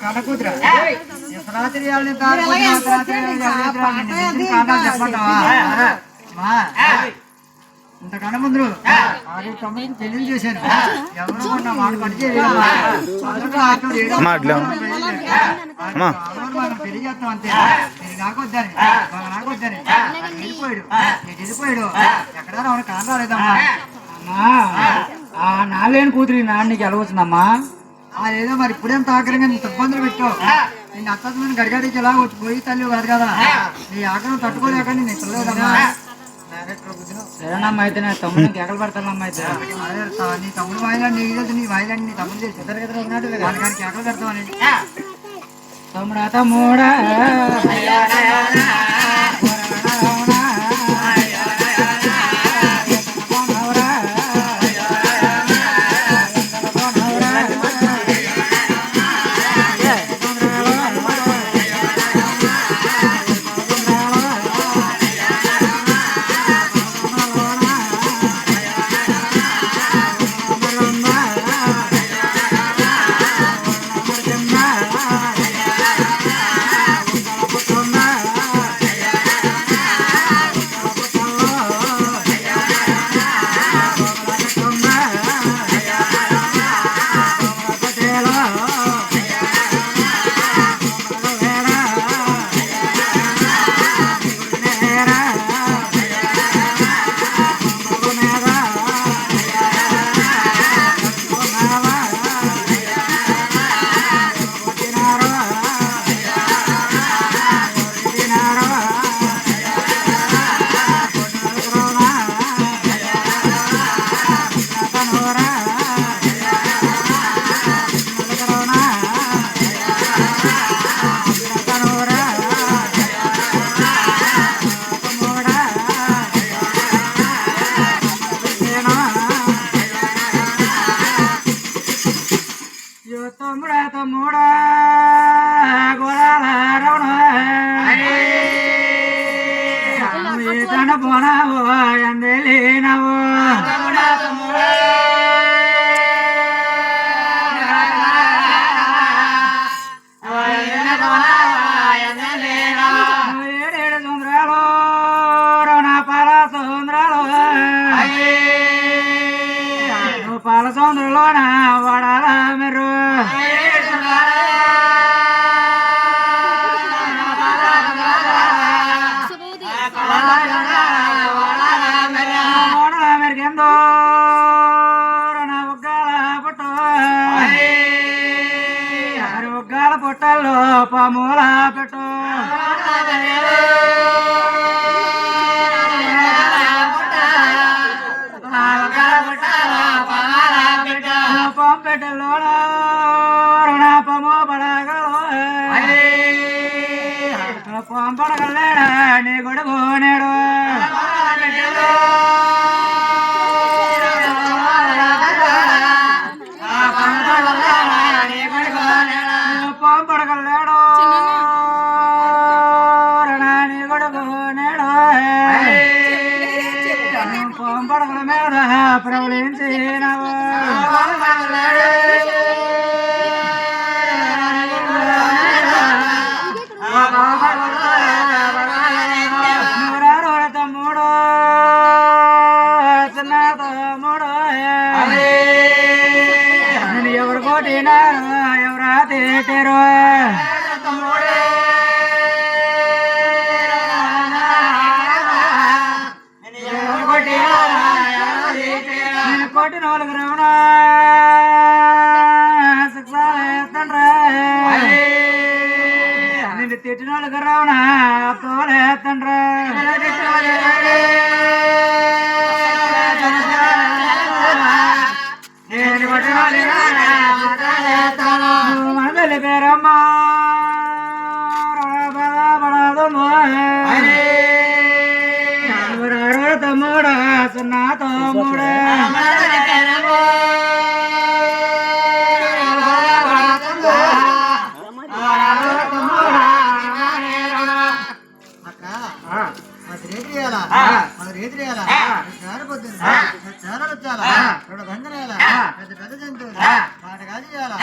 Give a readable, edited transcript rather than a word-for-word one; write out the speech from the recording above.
కనకూతురా రాత్రి ఇంత కనముందరు 6-9 పెళ్లి చేశాను. ఎవరు నా మాట పడిచేది పెళ్లి చేస్తాం అంతే. నేను నాకొద్దని నాకొద్దని వెళ్ళిపోయాడు. వెళ్ళిపోయాడు ఎక్కడ కాని రాలేదమ్మా. అమ్మా నాలేని కూతురి నాన్నకి ఎలా వచ్చిందమ్మా? అదేదో మరి ఇప్పుడేం తాకరంగా నీ ఇబ్బందులు పెట్టావు. నేను అత్తని గడిగాడికి ఎలా వచ్చి పోయి తల్లి కాదు కదా. నీ ఆగ్రహం తట్టుకోలేక నేను పిల్లలేదమ్మా. సరేనమ్మా అయితే నేను తమ్ముడికి ఎగలు పెడతానమ్మా. అయితే నీ తమ్ముడు వాయిలాండి నీ తెలుసు. నీ వాయిలాండి నీ తమ్ముడు తెలుసు. ఇద్దరు కదా ఉన్నాడు వాళ్ళకి ఎగలు పెడతామని. తమ్ముడా తమ్ముడా పాల సముద్రంలోన వడాల మీరు మెరికెందో నా ఉగ్గాల పుట్ట ఉగ్గాల పుట్టల్లో పాముల పెట్టు పంపెట్టలోన పమో పడగలో పంపడగలేడా నీ కొడుకు నేడు పంపడగలేడు నీ కొడుకు నేడు పంపడగల మీద ప్రవళించినవు తమ్ముడు చిన్న తమ్ముడు నేను ఎవరు కొట్టినా ఎవరా తిట్టారు నేను కొట్టిన వాళ్ళకి రమణ శిక్షాలేతండ్రా నిన్ను తిట్టిన వాళ్ళకి రమణ తోలేతండ్రా నేను కొట్టిన రేతులు వేయాలా మన రేతులు వేయాలా చేరపోతుంది చేరాలు వచ్చాలా రెండు గంగనేయాలా పెద్ద పెద్ద జంతువులు వాటి కాదు చేయాలా